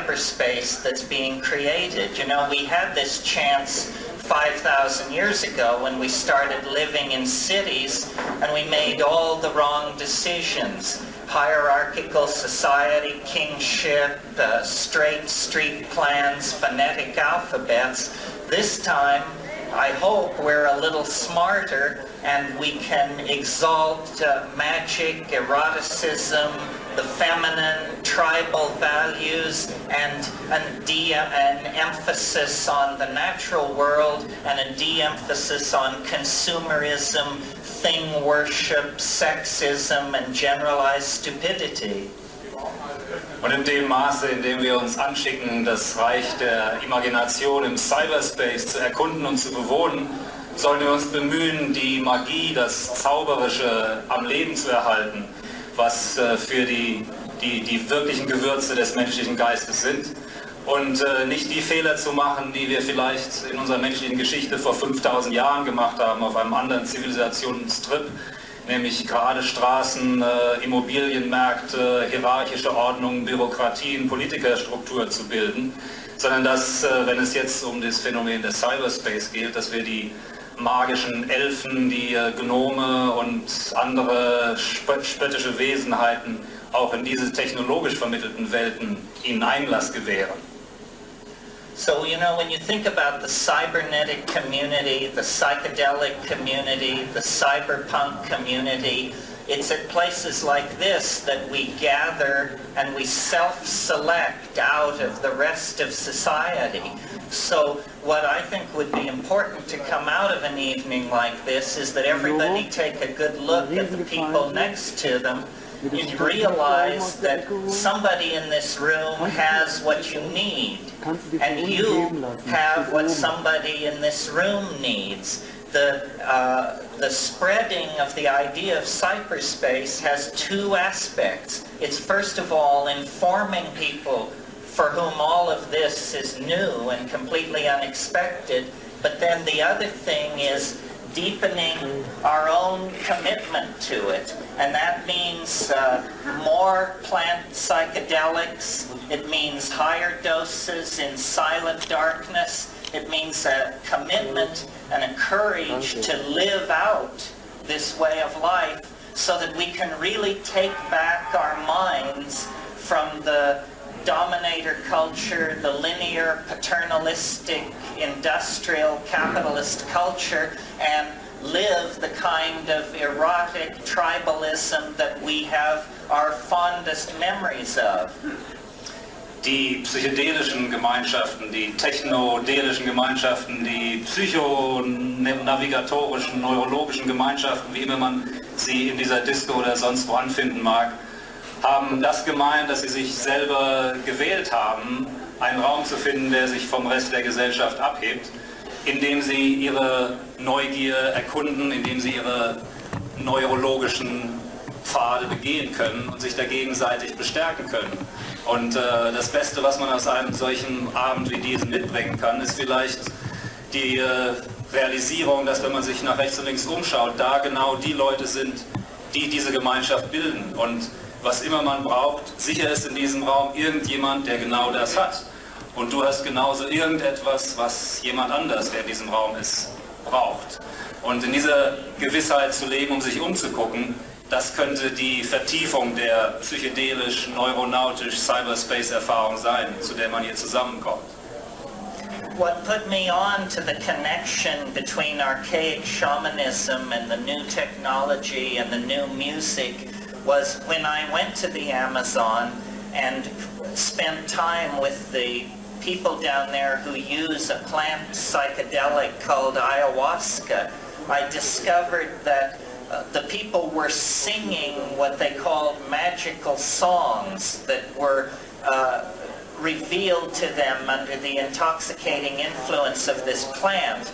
cyberspace that's being created. You know, we had this chance 5,000 years ago when we started living in cities and we made all the wrong decisions. Hierarchical society, kingship, straight street plans, phonetic alphabets. This time, I hope we're a little smarter and we can exalt magic, eroticism, the feminine, tribal values, and an emphasis on the natural world and a de-emphasis on consumerism, thing worship, sexism, and generalized stupidity. Und in dem Maße, in dem wir uns anschicken, das Reich der Imagination im Cyberspace zu erkunden und zu bewohnen, sollen wir uns bemühen, die Magie, das Zauberische am Leben zu erhalten, was für die wirklichen Gewürze des menschlichen Geistes sind. Und nicht die Fehler zu machen, die wir vielleicht in unserer menschlichen Geschichte vor 5000 Jahren gemacht haben, auf einem anderen Zivilisationstrip, nämlich gerade Straßen, Immobilienmärkte, hierarchische Ordnungen, Bürokratien, Politikerstruktur zu bilden, sondern dass, wenn es jetzt um das Phänomen des Cyberspace geht, dass wir die magischen Elfen, die Gnome und andere spöttische Wesenheiten auch in diese technologisch vermittelten Welten ihnen Einlass gewähren. So, you know, when you think about the cybernetic community, the psychedelic community, the cyberpunk community, it's at places like this that we gather and we self-select out of the rest of society. So what I think would be important to come out of an evening like this is that everybody take a good look at the people next to them. You realize that somebody in this room has what you need, and you have what somebody in this room needs. The spreading of the idea of cyberspace has two aspects. It's first of all informing people for whom all of this is new and completely unexpected, but then the other thing is deepening our own commitment to it. And that means more plant psychedelics. It means higher doses in silent darkness. It means a commitment and a courage to live out this way of life so that we can really take back our minds from the dominator culture, the linear, paternalistic, industrial, capitalist culture, and live the kind of erotic tribalism that we have our fondest memories of. Die psychedelischen Gemeinschaften, die technodelischen Gemeinschaften, die psychonavigatorischen, neurologischen Gemeinschaften, wie immer man sie in dieser Disco oder sonst wo anfinden mag, haben das gemeint, dass sie sich selber gewählt haben, einen Raum zu finden, der sich vom Rest der Gesellschaft abhebt, indem sie ihre Neugier erkunden, indem sie ihre neurologischen Pfade begehen können und sich da gegenseitig bestärken können. Und das Beste, was man aus einem solchen Abend wie diesen mitbringen kann, ist vielleicht die Realisierung, dass wenn man sich nach rechts und links umschaut, da genau die Leute sind, die diese Gemeinschaft bilden. Und was immer man braucht, sicher ist in diesem Raum irgendjemand, der genau das hat. Und du hast genauso irgendetwas, was jemand anders, der in diesem Raum ist, braucht. Und in dieser Gewissheit zu leben, um sich umzugucken, das könnte die Vertiefung der psychedelisch-neuronautisch-Cyberspace-Erfahrung sein, zu der man hier zusammenkommt. What put me on to the connection between archaic shamanism and the new technology and the new music was when I went to the Amazon and spent time with the people down there who use a plant psychedelic called ayahuasca. I discovered that the people were singing what they called magical songs that were revealed to them under the intoxicating influence of this plant.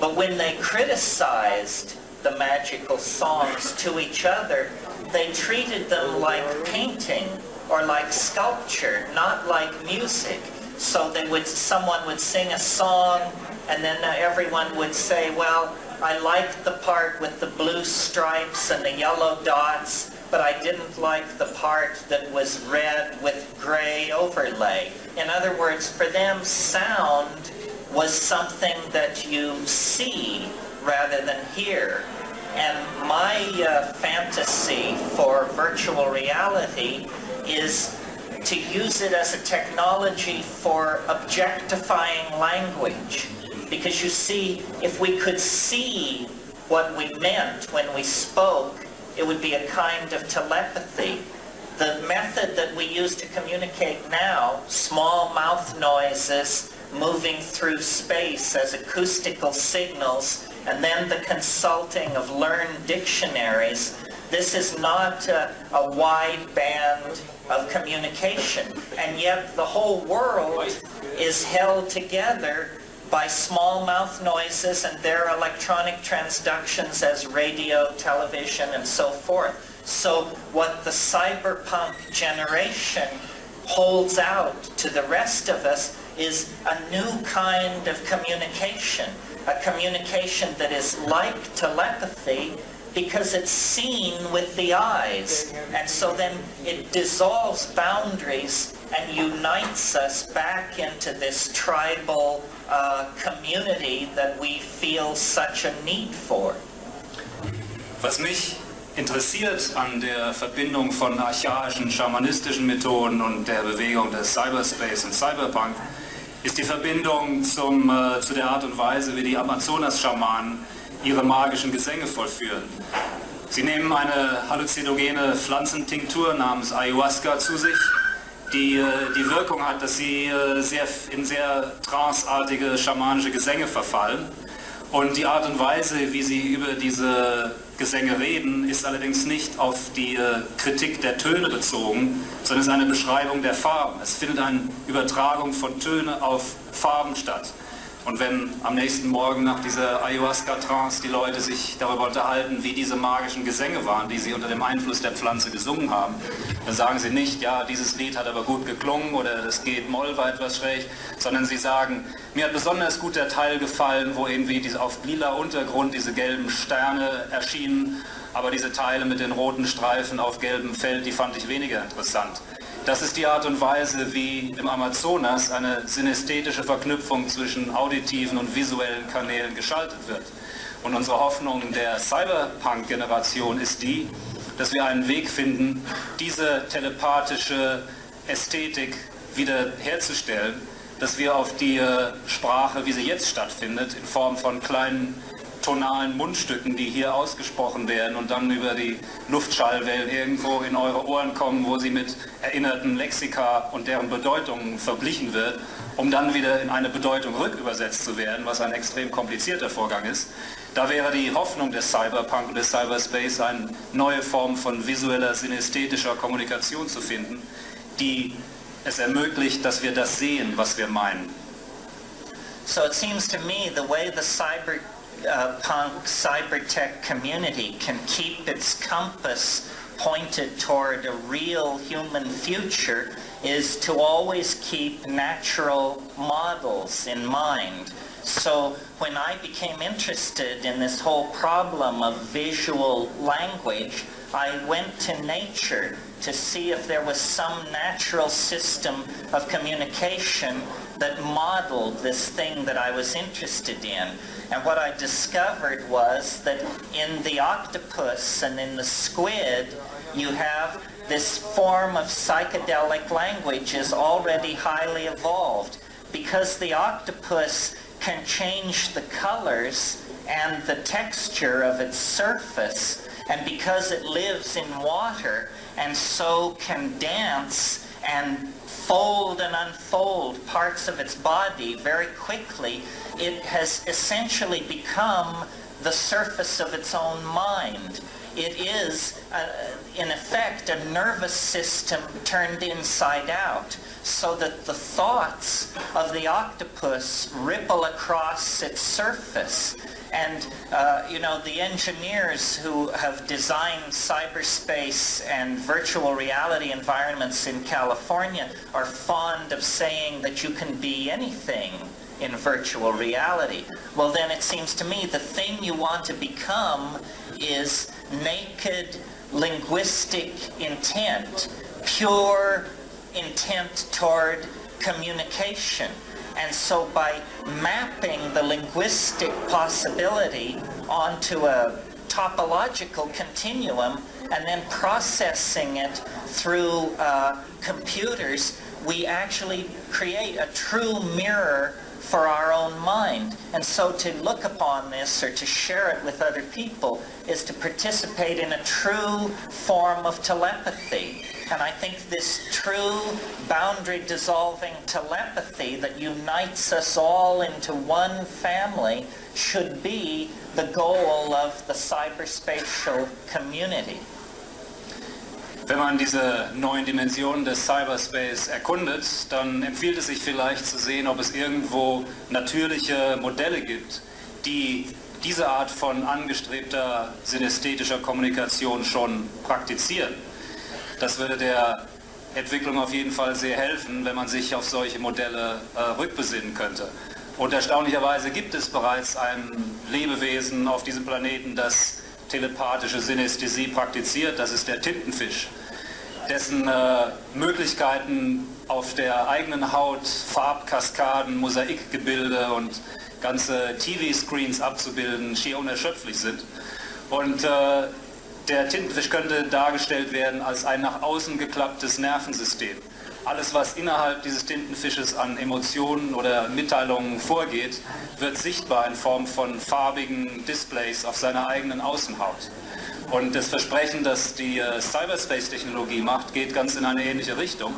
But when they criticized the magical songs to each other, they treated them like painting or like sculpture, not like music. So someone would sing a song and then everyone would say, well, I liked the part with the blue stripes and the yellow dots, but I didn't like the part that was red with gray overlay. In other words, for them, sound was something that you see rather than hear. And my fantasy for virtual reality is to use it as a technology for objectifying language. Because you see, if we could see what we meant when we spoke, it would be a kind of telepathy. The method that we use to communicate now, small mouth noises moving through space as acoustical signals, and then the consulting of learned dictionaries, this is not a wide band of communication. And yet the whole world is held together by small mouth noises and their electronic transductions as radio, television, and so forth. So what the cyberpunk generation holds out to the rest of us is a new kind of communication, a communication that is like telepathy because it's seen with the eyes. And so then it dissolves boundaries and unites us back into this tribal community that we feel such a need for. Was mich interessiert an der Verbindung von archaischen, schamanistischen Methoden und der Bewegung des Cyberspace und Cyberpunk, ist die Verbindung zu der Art und Weise, wie die Amazonas-Schamanen ihre magischen Gesänge vollführen. Sie nehmen eine halluzinogene Pflanzentinktur namens Ayahuasca zu sich, die die Wirkung hat, dass sie in sehr tranceartige schamanische Gesänge verfallen. Und die Art und Weise, wie sie über diese Gesänge reden, ist allerdings nicht auf die Kritik der Töne bezogen, sondern ist eine Beschreibung der Farben. Es findet eine Übertragung von Töne auf Farben statt. Und wenn am nächsten Morgen nach dieser Ayahuasca-Trance die Leute sich darüber unterhalten, wie diese magischen Gesänge waren, die sie unter dem Einfluss der Pflanze gesungen haben, dann sagen sie nicht, ja, dieses Lied hat aber gut geklungen oder das geht Moll war etwas schräg, sondern sie sagen, mir hat besonders gut der Teil gefallen, wo irgendwie auf lila Untergrund diese gelben Sterne erschienen, aber diese Teile mit den roten Streifen auf gelbem Feld, die fand ich weniger interessant. Das ist die Art und Weise, wie im Amazonas eine synästhetische Verknüpfung zwischen auditiven und visuellen Kanälen geschaltet wird. Und unsere Hoffnung der Cyberpunk-Generation ist die, dass wir einen Weg finden, diese telepathische Ästhetik wieder herzustellen, dass wir auf die Sprache, wie sie jetzt stattfindet, in Form von kleinen tonalen Mundstücken, die hier ausgesprochen werden und dann über die Luftschallwellen irgendwo in eure Ohren kommen, wo sie mit erinnerten Lexika und deren Bedeutungen verglichen wird, um dann wieder in eine Bedeutung rückübersetzt zu werden, was ein extrem komplizierter Vorgang ist. Da wäre die Hoffnung des Cyberpunk und des Cyberspace, eine neue Form von visueller, synästhetischer Kommunikation zu finden, die es ermöglicht, dass wir das sehen, was wir meinen. So it seems to me the way the cyberpunk cybertech community can keep its compass pointed toward a real human future is to always keep natural models in mind. So when I became interested in this whole problem of visual language, I went to nature to see if there was some natural system of communication that modeled this thing that I was interested in. And what I discovered was that in the octopus and in the squid, you have this form of psychedelic language is already highly evolved because the octopus can change the colors and the texture of its surface, and because it lives in water and so can dance and fold and unfold parts of its body very quickly, it has essentially become the surface of its own mind. It is, in effect, a nervous system turned inside out, so that the thoughts of the octopus ripple across its surface. And, the engineers who have designed cyberspace and virtual reality environments in California are fond of saying that you can be anything in virtual reality. Well, then it seems to me the thing you want to become is naked, linguistic intent, pure intent toward communication. And so by mapping the linguistic possibility onto a topological continuum and then processing it through computers, we actually create a true mirror for our own mind. And so to look upon this or to share it with other people is to participate in a true form of telepathy. And I think this true boundary-dissolving telepathy that unites us all into one family should be the goal of the cyberspatial community. Wenn man diese neuen Dimensionen des Cyberspace erkundet, dann empfiehlt es sich vielleicht zu sehen, ob es irgendwo natürliche Modelle gibt, die diese Art von angestrebter synästhetischer Kommunikation schon praktizieren. Das würde der Entwicklung auf jeden Fall sehr helfen, wenn man sich auf solche Modelle rückbesinnen könnte. Und erstaunlicherweise gibt es bereits ein Lebewesen auf diesem Planeten, das telepathische Synästhesie praktiziert. Das ist der Tintenfisch, dessen Möglichkeiten auf der eigenen Haut Farbkaskaden, Mosaikgebilde und ganze TV-Screens abzubilden schier unerschöpflich sind. Und der Tintenfisch könnte dargestellt werden als ein nach außen geklapptes Nervensystem. Alles, was innerhalb dieses Tintenfisches an Emotionen oder Mitteilungen vorgeht, wird sichtbar in Form von farbigen Displays auf seiner eigenen Außenhaut. Und das Versprechen, das die Cyberspace-Technologie macht, geht ganz in eine ähnliche Richtung,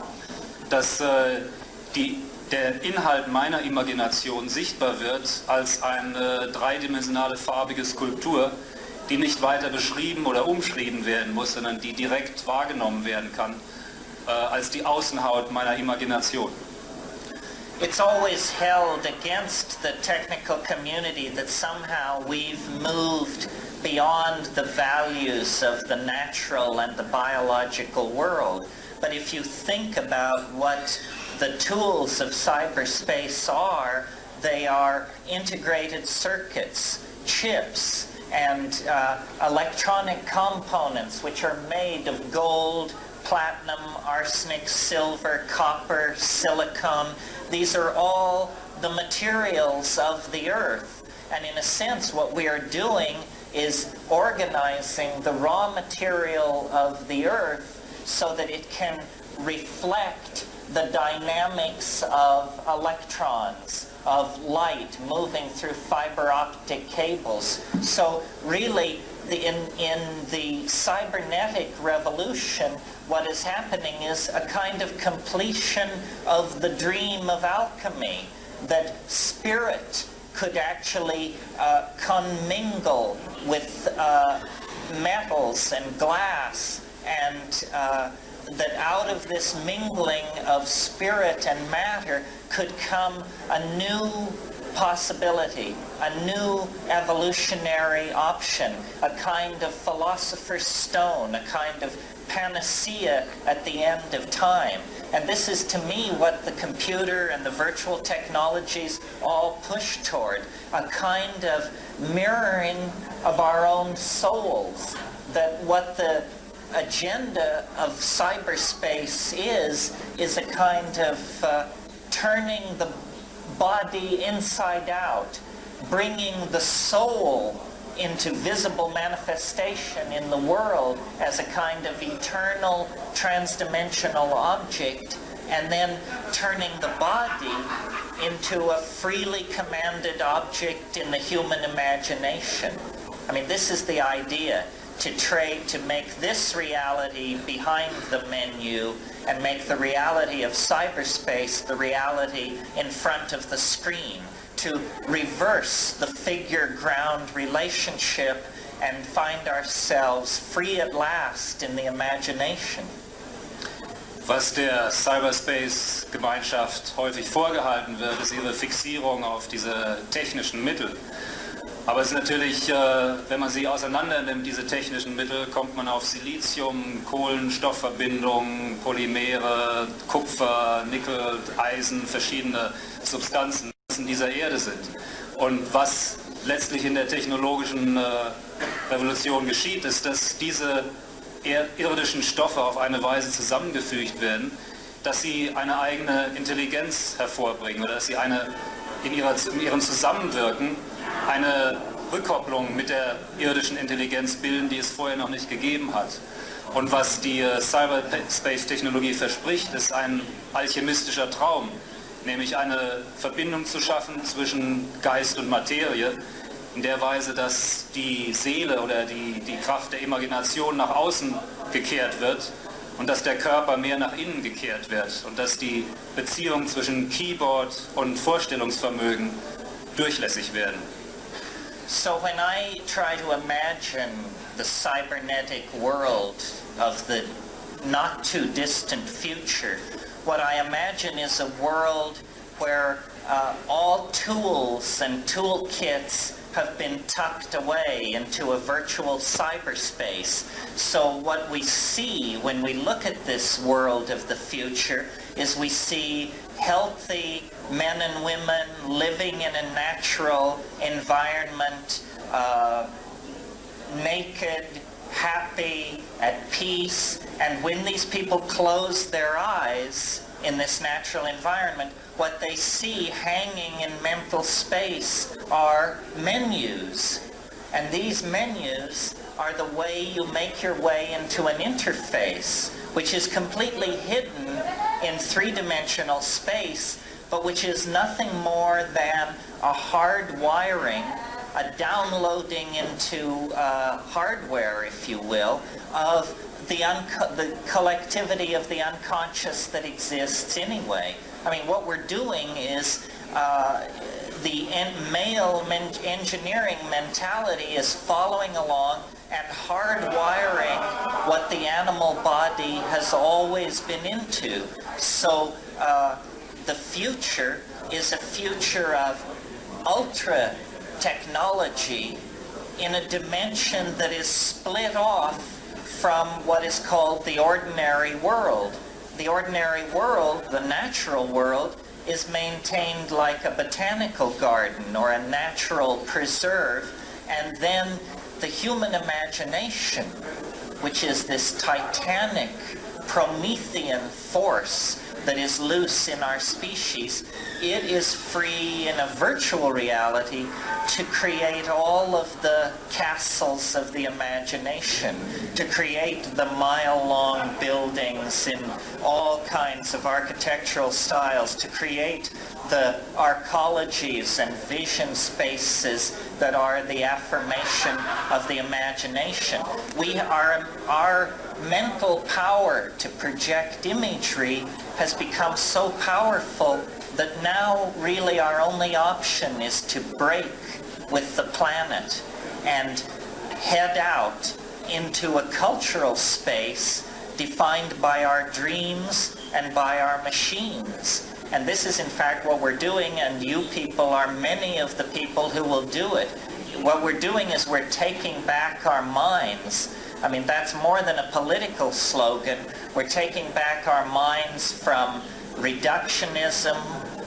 dass der Inhalt meiner Imagination sichtbar wird als eine dreidimensionale farbige Skulptur, die nicht weiter beschrieben oder umschrieben werden muss, sondern die direkt wahrgenommen werden kann als die Außenhaut meiner Imagination. It's always held against the technical community that somehow we've moved beyond the values of the natural and the biological world. But if you think about what the tools of cyberspace are, they are integrated circuits, chips, and electronic components which are made of gold, platinum, arsenic, silver, copper, silicon. These are all the materials of the earth. And in a sense, what we are doing is organizing the raw material of the earth so that it can reflect the dynamics of electrons, of light moving through fiber optic cables. So really, in the cybernetic revolution, what is happening is a kind of completion of the dream of alchemy, that spirit could actually commingle with metals and glass, and that out of this mingling of spirit and matter could come a new possibility, a new evolutionary option, a kind of philosopher's stone, a kind of panacea at the end of time. And this is, to me, what the computer and the virtual technologies all push toward, a kind of mirroring of our own souls, that what the agenda of cyberspace is a kind of turning the body inside out, bringing the soul into visible manifestation in the world as a kind of eternal transdimensional object, and then turning the body into a freely commanded object in the human imagination. I mean, this is the idea, to make this reality behind the menu and make the reality of cyberspace the reality in front of the screen, to reverse the figure-ground relationship and find ourselves free at last in the imagination. Was der Cyberspace-Gemeinschaft häufig vorgehalten wird, ist ihre Fixierung auf diese technischen Mittel. Aber es ist natürlich, wenn man sie auseinander nimmt, diese technischen Mittel, kommt man auf Silizium, Kohlenstoffverbindungen, Polymere, Kupfer, Nickel, Eisen, verschiedene Substanzen, die in dieser Erde sind. Und was letztlich in der technologischen Revolution geschieht, ist, dass diese irdischen Stoffe auf eine Weise zusammengefügt werden, dass sie eine eigene Intelligenz hervorbringen oder dass sie in ihrem Zusammenwirken eine Rückkopplung mit der irdischen Intelligenz bilden, die es vorher noch nicht gegeben hat. Und was die Cyberspace-Technologie verspricht, ist ein alchemistischer Traum, nämlich eine Verbindung zu schaffen zwischen Geist und Materie, in der Weise, dass die Seele oder die Kraft der Imagination nach außen gekehrt wird und dass der Körper mehr nach innen gekehrt wird und dass die Beziehungen zwischen Keyboard und Vorstellungsvermögen durchlässig werden. So when I try to imagine the cybernetic world of the not too distant future, what I imagine is a world where all tools and toolkits have been tucked away into a virtual cyberspace. So what we see when we look at this world of the future is we see healthy men and women living in a natural environment, naked, happy, at peace. And when these people close their eyes in this natural environment, what they see hanging in mental space are menus. And these menus are the way you make your way into an interface, which is completely hidden in three-dimensional space, but which is nothing more than a hard wiring, a downloading into hardware, if you will, of the collectivity of the unconscious that exists anyway. I mean, what we're doing is the male engineering mentality is following along and hardwiring what the animal body has always been into. So the future is a future of ultra technology in a dimension that is split off from what is called the ordinary world. The ordinary world, the natural world, is maintained like a botanical garden or a natural preserve, and then the human imagination, which is this titanic Promethean force that is loose in our species, it is free in a virtual reality to create all of the castles of the imagination, to create the mile-long buildings in all kinds of architectural styles, to create the arcologies and vision spaces that are the affirmation of the imagination. Our mental power to project imagery has become so powerful that now really our only option is to break with the planet and head out into a cultural space defined by our dreams and by our machines. And this is in fact what we're doing, and you people are many of the people who will do it. What we're doing is we're taking back our minds. I mean, that's more than a political slogan. We're taking back our minds from reductionism,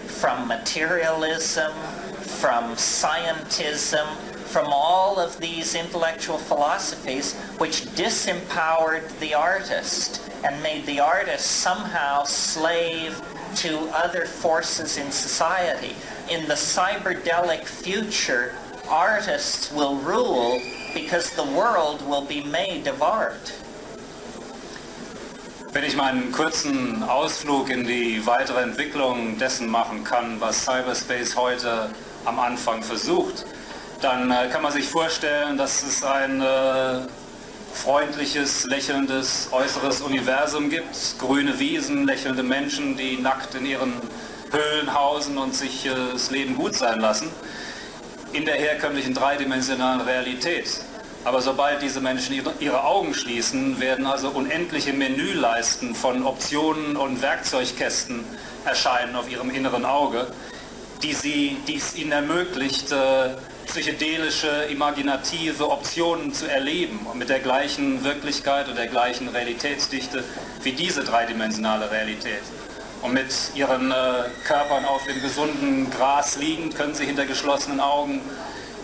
from materialism, from scientism, from all of these intellectual philosophies which disempowered the artist and made the artist somehow slave to other forces in society. In the cyberdelic future, artists will rule because the world will be made of art. Wenn ich meinen kurzen Ausflug in die weitere Entwicklung dessen machen kann, was Cyberspace heute am Anfang versucht, dann kann man sich vorstellen, dass es ein freundliches, lächelndes, äußeres Universum gibt, grüne Wiesen, lächelnde Menschen, die nackt in ihren Höhlen hausen und sich das Leben gut sein lassen, in der herkömmlichen dreidimensionalen Realität. Aber sobald diese Menschen ihre Augen schließen, werden also unendliche Menüleisten von Optionen und Werkzeugkästen erscheinen auf ihrem inneren Auge, die es ihnen ermöglicht, psychedelische, imaginative Optionen zu erleben und mit der gleichen Wirklichkeit und der gleichen Realitätsdichte wie diese dreidimensionale Realität. Und mit ihren Körpern auf dem gesunden Gras liegend können sie hinter geschlossenen Augen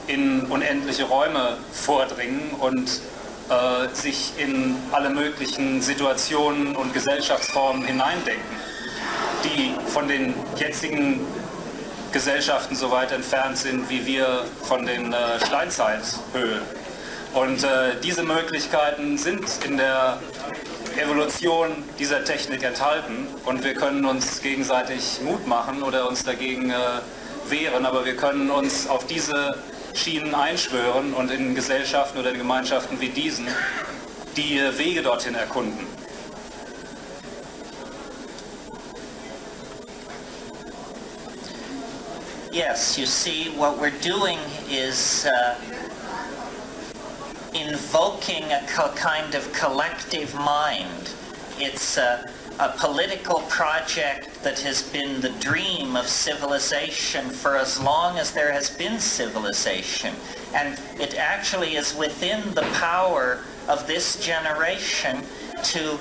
in unendliche Räume vordringen und sich in alle möglichen Situationen und Gesellschaftsformen hineindenken, die von den jetzigen Gesellschaften so weit entfernt sind, wie wir von den Steinzeithöhlen. Und diese Möglichkeiten sind in der Evolution dieser Technik enthalten und wir können uns gegenseitig Mut machen oder uns dagegen wehren, aber wir können uns auf diese Schienen einschwören und in Gesellschaften oder in Gemeinschaften wie diesen die Wege dorthin erkunden. Yes, you see, what we're doing is invoking a kind of collective mind. It's a political project that has been the dream of civilization for as long as there has been civilization. And it actually is within the power of this generation to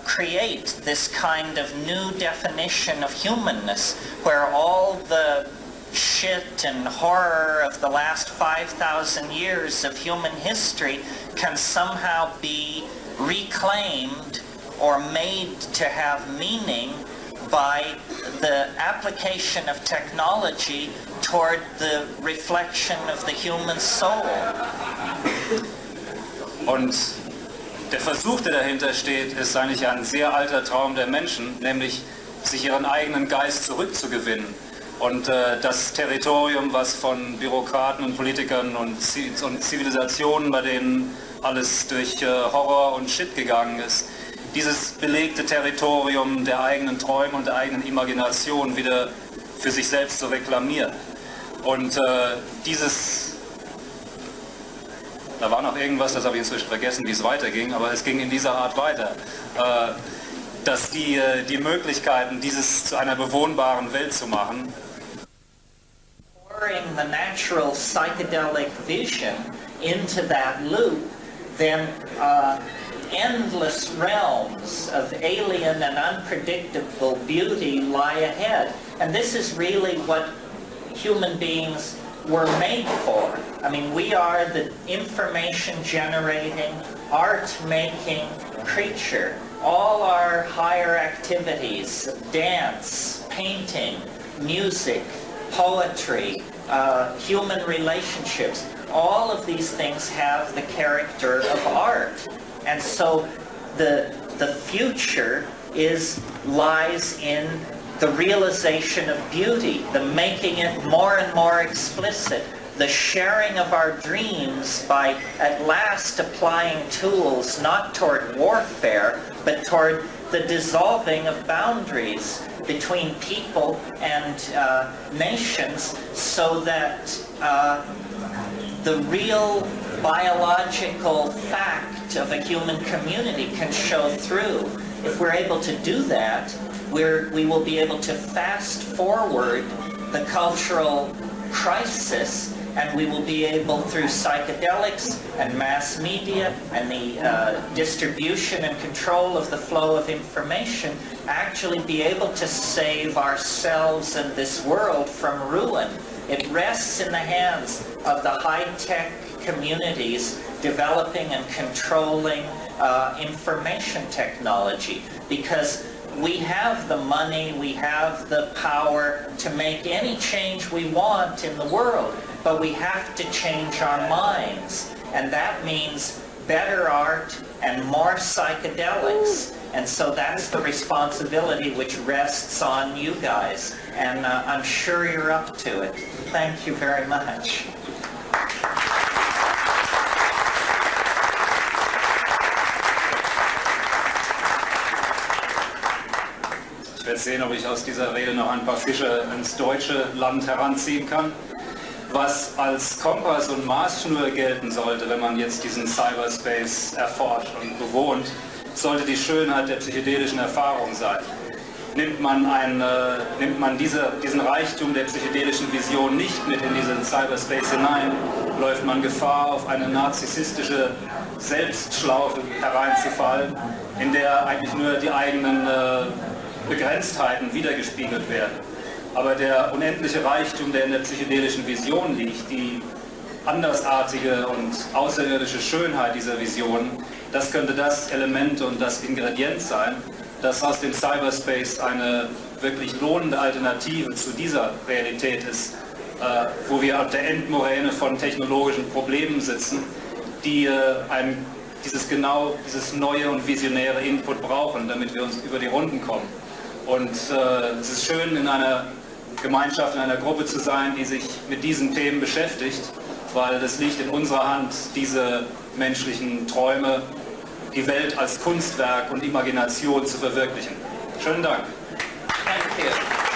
create this kind of new definition of humanness, where all the shit and horror of the last 5,000 years of human history can somehow be reclaimed or made to have meaning by the application of technology toward the reflection of the human soul. Und der Versuch, der dahinter steht, ist eigentlich ein sehr alter Traum der Menschen, nämlich sich ihren eigenen Geist zurückzugewinnen. Und das Territorium, was von Bürokraten und Politikern und Zivilisationen, bei denen alles durch Horror und Shit gegangen ist, dieses belegte Territorium der eigenen Träume und der eigenen Imagination wieder für sich selbst zu reklamieren. Und da war noch irgendwas, das habe ich inzwischen vergessen, wie es weiterging, aber es ging in dieser Art weiter. Dass die Möglichkeiten, dieses zu einer bewohnbaren Welt zu machen, pouring the natural psychedelic vision into that loop, then endless realms of alien and unpredictable beauty lie ahead. And this is really what human beings were made for. I mean, we are the information generating, art making creature. All our higher activities, dance, painting, music, poetry, human relationships, all of these things have the character of art. And so the future lies in the realization of beauty, the making it more and more explicit, the sharing of our dreams by at last applying tools not toward warfare, but toward the dissolving of boundaries between people and nations, so that the real biological fact of a human community can show through. If we're able to do that, we will be able to fast forward the cultural crisis, and we will be able, through psychedelics and mass media and the distribution and control of the flow of information, actually be able to save ourselves and this world from ruin. It rests in the hands of the high-tech communities developing and controlling information technology, because we have the money, we have the power to make any change we want in the world, but we have to change our minds, and that means better art and more psychedelics. And so that's the responsibility which rests on you guys, and I'm sure you're up to it. Thank you very much. Ich werde sehen, ob ich aus dieser Rede noch ein paar Fische ins deutsche Land heranziehen kann. Was als Kompass und Maßschnur gelten sollte, wenn man jetzt diesen Cyberspace erforscht und bewohnt, sollte die Schönheit der psychedelischen Erfahrung sein. Nimmt man diesen Reichtum der psychedelischen Vision nicht mit in diesen Cyberspace hinein, läuft man Gefahr, auf eine narzisstische Selbstschlaufe hereinzufallen, in der eigentlich nur die eigenen Begrenztheiten wiedergespiegelt werden. Aber der unendliche Reichtum, der in der psychedelischen Vision liegt, die andersartige und außerirdische Schönheit dieser Vision, das könnte das Element und das Ingredient sein, das aus dem Cyberspace eine wirklich lohnende Alternative zu dieser Realität ist, wo wir auf der Endmoräne von technologischen Problemen sitzen, die dieses neue und visionäre Input brauchen, damit wir uns über die Runden kommen. Und es ist schön, in einer Gemeinschaft, in einer Gruppe zu sein, die sich mit diesen Themen beschäftigt, weil es liegt in unserer Hand, diese menschlichen Träume, die Welt als Kunstwerk und Imagination zu verwirklichen. Schönen Dank. Thank you.